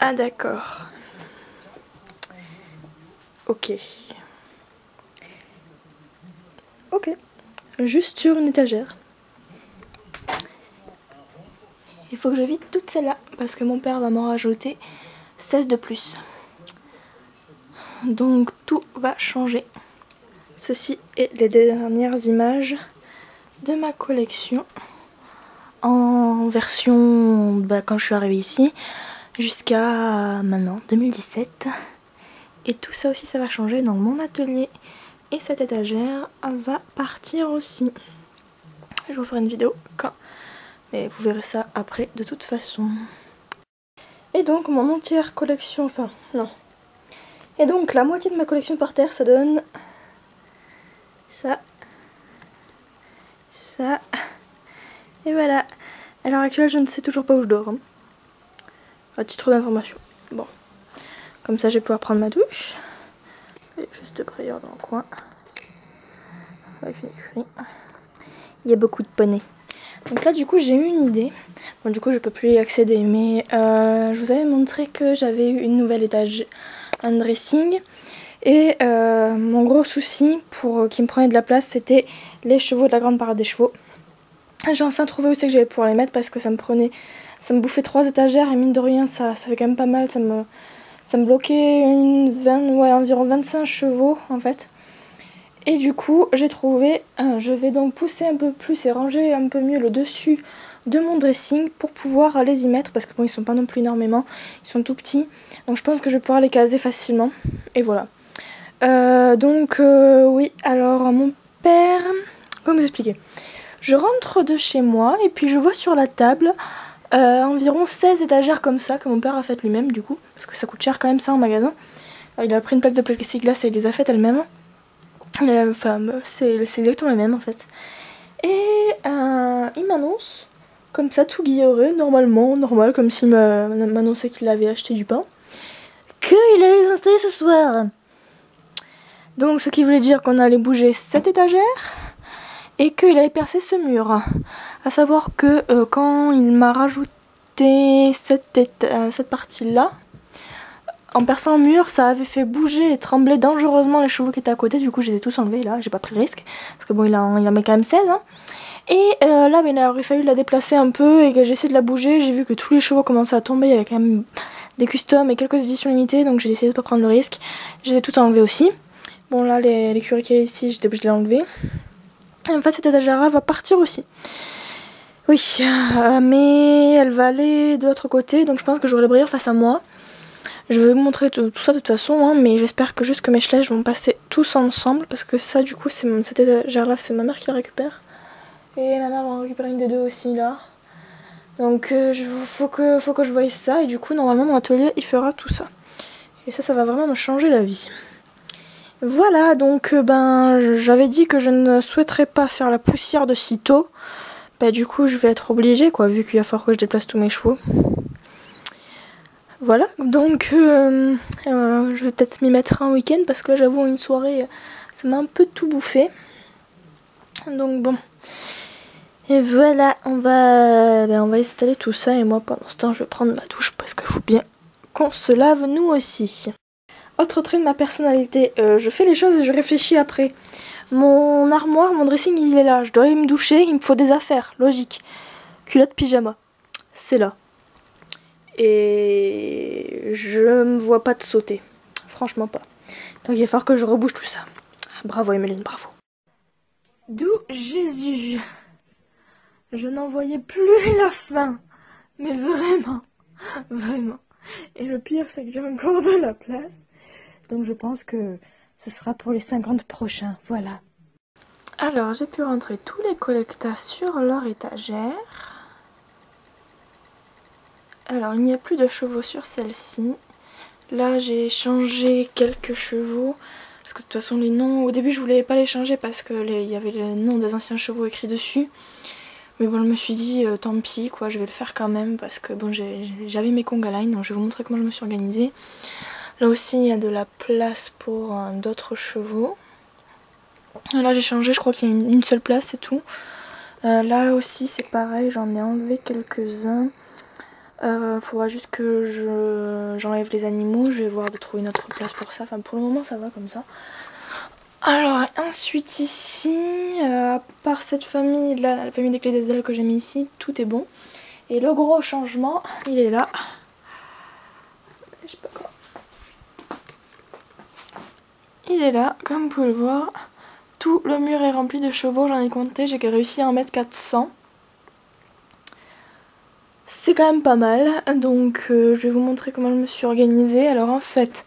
Ah d'accord. Ok. Ok. Juste sur une étagère. Il faut que je vide toutes celles-là parce que mon père va m'en rajouter 16 de plus. Donc tout va changer. Ceci est les dernières images de ma collection en version quand je suis arrivée ici jusqu'à maintenant 2017. Et tout ça aussi ça va changer dans mon atelier et cette étagère va partir aussi. Je vais vous faire une vidéo quand, mais vous verrez ça après de toute façon. Et donc mon entière collection, enfin non. Et donc la moitié de ma collection par terre, ça donne ça, ça, et voilà. À l'heure actuelle, je ne sais toujours pas où je dors. Hein. À titre d'information. Bon, comme ça, je vais pouvoir prendre ma douche. Et juste prière dans le coin. Avec une écurie. Il y a beaucoup de poneys. Donc là, du coup, j'ai eu une idée. Bon, du coup, je peux plus y accéder, mais je vous avais montré que j'avais eu une nouvelle étage, un dressing. Et mon gros souci qui me prenait de la place, c'était les chevaux de la grande parade des chevaux. J'ai enfin trouvé où c'est que j'allais pouvoir les mettre parce que ça me bouffait 3 étagères et mine de rien ça fait quand même pas mal, ça me bloquait environ 25 chevaux en fait. Et du coup j'ai trouvé, je vais donc pousser un peu plus et ranger un peu mieux le dessus de mon dressing pour pouvoir les y mettre parce que bon ils sont pas non plus énormément, ils sont tout petits donc je pense que je vais pouvoir les caser facilement et voilà. Oui, alors mon père, comment vous expliquer ? Je rentre de chez moi et puis je vois sur la table environ 16 étagères comme ça que mon père a faites lui-même du coup, parce que ça coûte cher quand même ça en magasin. Il a pris une plaque de plexiglas et il les a faites elle-même. Enfin, c'est exactement les mêmes en fait. Et il m'annonce, comme ça tout guilleré, normal, comme s'il m'annonçait qu'il avait acheté du pain, qu'il allait les installer ce soir. Donc ce qui voulait dire qu'on allait bouger cette étagère et qu'il avait percé ce mur. À savoir que quand il m'a rajouté cette partie-là, en perçant le mur, ça avait fait bouger et trembler dangereusement les chevaux qui étaient à côté. Du coup, je les ai tous enlevés là, j'ai pas pris le risque. Parce que bon, il en met quand même 16. Hein. Et là, il aurait fallu la déplacer un peu et que j'ai essayé de la bouger. J'ai vu que tous les chevaux commençaient à tomber. Il y avait quand même des customs et quelques éditions limitées. Donc j'ai essayé de pas prendre le risque. Je les ai toutes enlevées aussi. Bon, là, l'écurie qu'il y a ici, j'étais obligée de l'enlever. Et en fait, cette étagère-là va partir aussi. Oui, mais elle va aller de l'autre côté. Donc je pense que j'aurai le brière face à moi. Je vais vous montrer tout ça de toute façon, hein, mais j'espère que juste que mes chlèches vont passer tous ensemble, parce que ça du coup, cette étagère-là, c'est ma mère qui la récupère. Et ma mère va en récupérer une des deux aussi là. Donc faut que je voie ça, et du coup, normalement, mon atelier, il fera tout ça. Et ça va vraiment me changer la vie. Voilà, donc j'avais dit que je ne souhaiterais pas faire la poussière de sitôt. Bah du coup, je vais être obligée, quoi, vu qu'il va falloir que je déplace tous mes chevaux. Voilà, donc je vais peut-être m'y mettre un week-end parce que là j'avoue une soirée ça m'a un peu tout bouffé. Donc bon. Et voilà, on va installer tout ça et moi pendant ce temps je vais prendre ma douche parce qu'il faut bien qu'on se lave nous aussi. Autre trait de ma personnalité, je fais les choses et je réfléchis après. Mon armoire, mon dressing il est là, je dois aller me doucher, il me faut des affaires, logique. Culotte pyjama, c'est là. Et je me vois pas de sauter. Franchement pas. Donc il va falloir que je rebouge tout ça. Bravo Emeline, bravo. D'où Jésus. Je n'en voyais plus la fin. Mais vraiment. Vraiment. Et le pire c'est que j'ai encore de la place. Donc je pense que ce sera pour les 50 prochains. Voilà. Alors j'ai pu rentrer tous les collectas sur leur étagère. Alors il n'y a plus de chevaux sur celle-ci. Là j'ai changé quelques chevaux. Parce que de toute façon les noms, au début je voulais pas les changer parce que il y avait le nom des anciens chevaux écrit dessus. Mais bon je me suis dit tant pis quoi, je vais le faire quand même parce que bon j'avais mes conga line, donc je vais vous montrer comment je me suis organisée. Là aussi il y a de la place pour d'autres chevaux. Là j'ai changé, je crois qu'il y a une seule place c'est tout. Là aussi c'est pareil, j'en ai enlevé quelques-uns. Faudra juste que j'enlève les animaux. Je vais voir de trouver une autre place pour ça. Enfin, pour le moment, ça va comme ça. Alors, ensuite ici, à part cette famille, là, la famille des clés des ailes que j'ai mis ici, tout est bon. Et le gros changement, il est là. Je sais pas quoi. Il est là, comme vous pouvez le voir. Tout le mur est rempli de chevaux, j'en ai compté, j'ai réussi à en mettre 400. C'est quand même pas mal, donc je vais vous montrer comment je me suis organisée. Alors en fait,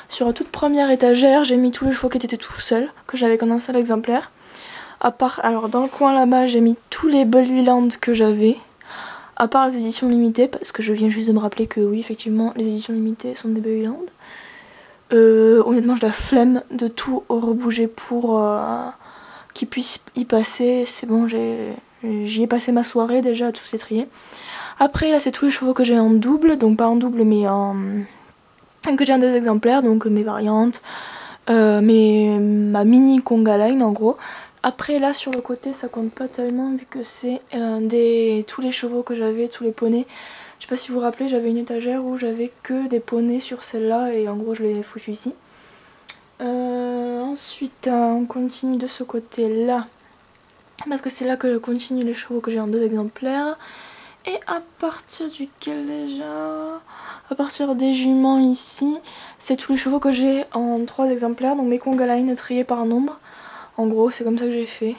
sur la toute première étagère, j'ai mis tous les chevaux qui étaient tout seuls, que j'avais qu'un seul exemplaire. À part, alors dans le coin là-bas, j'ai mis tous les Bullyland que j'avais. À part les éditions limitées, parce que je viens juste de me rappeler que oui, effectivement, les éditions limitées sont des Bullyland. Honnêtement, j'ai la flemme de tout rebouger pour qu'ils puissent y passer. C'est bon, j'y ai passé ma soirée déjà à tous les trier. Après, là, c'est tous les chevaux que j'ai en double, donc pas en double, mais que j'ai en 2 exemplaires, donc mes variantes, ma mini conga line en gros. Après, là, sur le côté, ça compte pas tellement vu que c'est tous les chevaux que j'avais, tous les poneys. Je sais pas si vous vous rappelez, j'avais une étagère où j'avais que des poneys sur celle-là et en gros, je l'ai foutu ici. Ensuite, on continue de ce côté-là, parce que c'est là que je continue les chevaux que j'ai en 2 exemplaires. Et à partir duquel déjà? À partir des juments ici, c'est tous les chevaux que j'ai en 3 exemplaires, donc mes conga line triés par nombre. En gros, c'est comme ça que j'ai fait.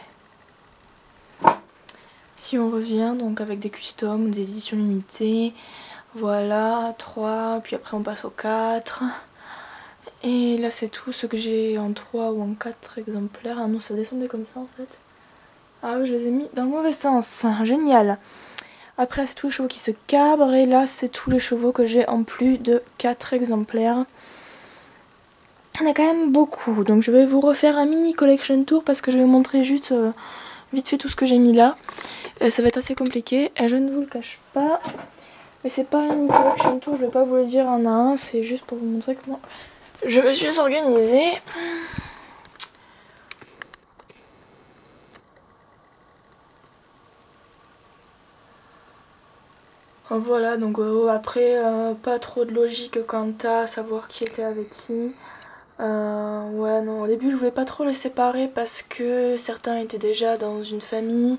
Si on revient, donc avec des customs, des éditions limitées, voilà, 3, puis après on passe au 4. Et là c'est tout ce que j'ai en 3 ou en 4 exemplaires. Ah non, ça descendait comme ça en fait. Ah oui, je les ai mis dans le mauvais sens, génial. Après là c'est tous les chevaux qui se cabrent et là c'est tous les chevaux que j'ai en plus de 4 exemplaires. Il y en a quand même beaucoup, donc je vais vous refaire un mini collection tour parce que je vais vous montrer juste vite fait tout ce que j'ai mis là. Ça va être assez compliqué et je ne vous le cache pas. Mais c'est pas une collection tour, je vais pas vous le dire un à un, c'est juste pour vous montrer comment je me suis organisée. Voilà, donc après, pas trop de logique quant à savoir qui était avec qui. Ouais, non, au début je voulais pas trop les séparer parce que certains étaient déjà dans une famille.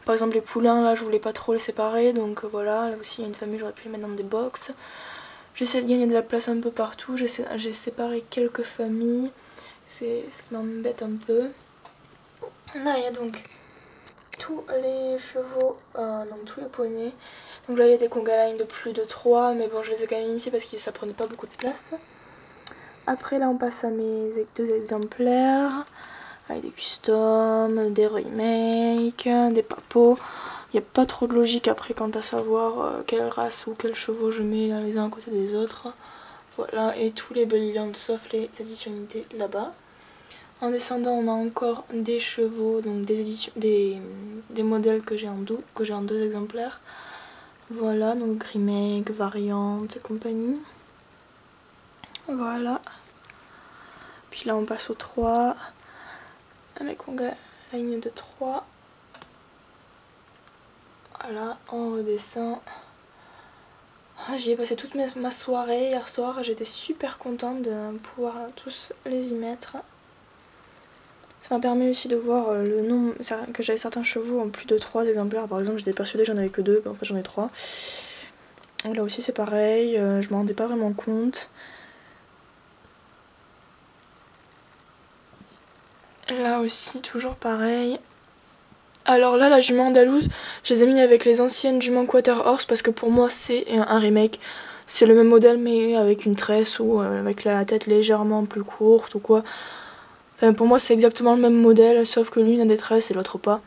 Par exemple les poulains, là je voulais pas trop les séparer, donc voilà, là aussi il y a une famille, j'aurais pu les mettre dans des box. J'essaie de gagner de la place un peu partout, j'ai séparé quelques familles, c'est ce qui m'embête un peu. Là il y a donc tous les chevaux, donc tous les poneys. Donc là il y a des conga line de plus de 3, mais bon je les ai quand même ici parce que ça prenait pas beaucoup de place. Après là on passe à mes 2 exemplaires, avec des customs, des remakes, des papos. Il n'y a pas trop de logique après quant à savoir quelle race ou quels chevaux je mets là, les uns à côté des autres. Voilà, et tous les Bullyland sauf les éditions limitées là-bas. En descendant on a encore des chevaux, donc des modèles que j'ai en 2 exemplaires. Voilà, donc remake, variante et compagnie. Voilà. Puis là on passe au 3. Avec conga line de 3. Voilà, on redescend. J'y ai passé toute ma soirée hier soir. J'étais super contente de pouvoir tous les y mettre. Ça m'a permis aussi de voir le nombre, que j'avais certains chevaux en plus de 3 exemplaires. Par exemple, j'étais persuadée que j'en avais que 2, en fait j'en ai 3. Là aussi c'est pareil, je m'en rendais pas vraiment compte. Là aussi, toujours pareil. Alors là, la jument andalouse, je les ai mis avec les anciennes juments Quarter Horse parce que pour moi c'est un remake. C'est le même modèle mais avec une tresse ou avec la tête légèrement plus courte ou quoi. Enfin, pour moi c'est exactement le même modèle sauf que l'une a des tresses et l'autre pas.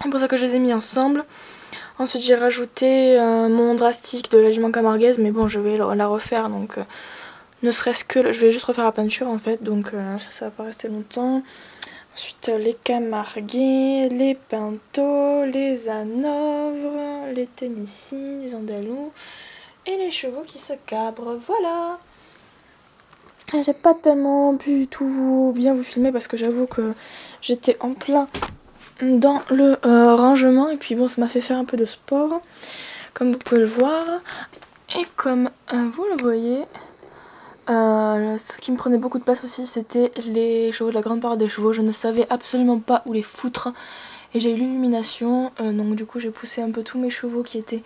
C'est pour ça que je les ai mis ensemble. Ensuite j'ai rajouté mon drastique de la jument camarguaise, mais bon je vais la refaire donc ne serait-ce que je vais juste refaire la peinture en fait, donc ça va pas rester longtemps. Ensuite les camarguais, les pintos, les hanovres, les Tennessee, les andalous et les chevaux qui se cabrent, voilà. J'ai pas tellement pu tout bien vous filmer parce que j'avoue que j'étais en plein dans le rangement et puis bon ça m'a fait faire un peu de sport. comme vous pouvez le voir. Et comme vous le voyez, ce qui me prenait beaucoup de place aussi, c'était les chevaux, la grande parade des chevaux. Je ne savais absolument pas où les foutre. Et j'ai eu l'illumination, donc du coup j'ai poussé un peu tous mes chevaux qui étaient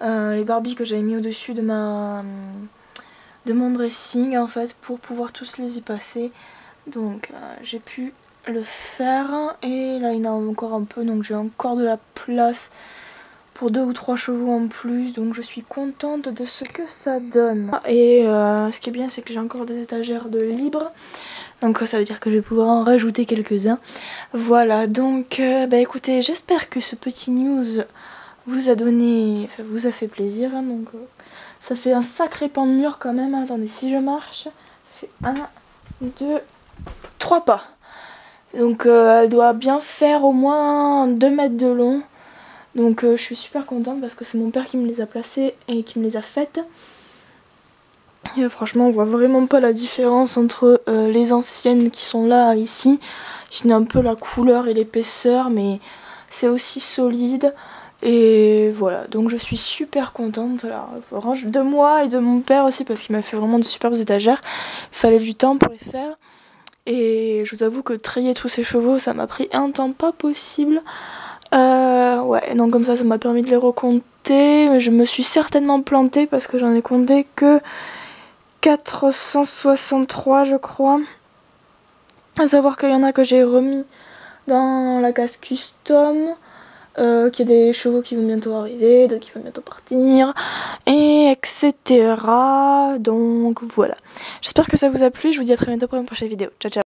les Barbies que j'avais mis au-dessus de mon dressing en fait, pour pouvoir tous les y passer. Donc j'ai pu le faire, et là il y en a encore un peu, donc j'ai encore de la place pour 2 ou 3 chevaux en plus, donc je suis contente de ce que ça donne. Et ce qui est bien, c'est que j'ai encore des étagères de libre, donc ça veut dire que je vais pouvoir en rajouter quelques-uns. Voilà, donc bah écoutez, j'espère que ce petit news vous a donné, enfin vous a fait plaisir, hein, donc ça fait un sacré pan de mur quand même. Attendez, si je marche, je fais 1, 2, 3 pas. Donc elle doit bien faire au moins 2 mètres de long. Donc je suis super contente parce que c'est mon père qui me les a placées et qui me les a faites. Et franchement on voit vraiment pas la différence entre les anciennes qui sont là ici. C'est un peu la couleur et l'épaisseur, mais c'est aussi solide. Et voilà, donc je suis super contente. Alors, de moi et de mon père aussi, parce qu'il m'a fait vraiment de superbes étagères. Il fallait du temps pour les faire. Et je vous avoue que trier tous ces chevaux, ça m'a pris un temps pas possible. Ouais, donc comme ça m'a permis de les recompter. Je me suis certainement plantée parce que j'en ai compté que 463 je crois. À savoir qu'il y en a que j'ai remis dans la case custom. Qu'il y a des chevaux qui vont bientôt arriver, d'autres qui vont bientôt partir, et etc. Donc voilà. J'espère que ça vous a plu, je vous dis à très bientôt pour une prochaine vidéo. Ciao ciao.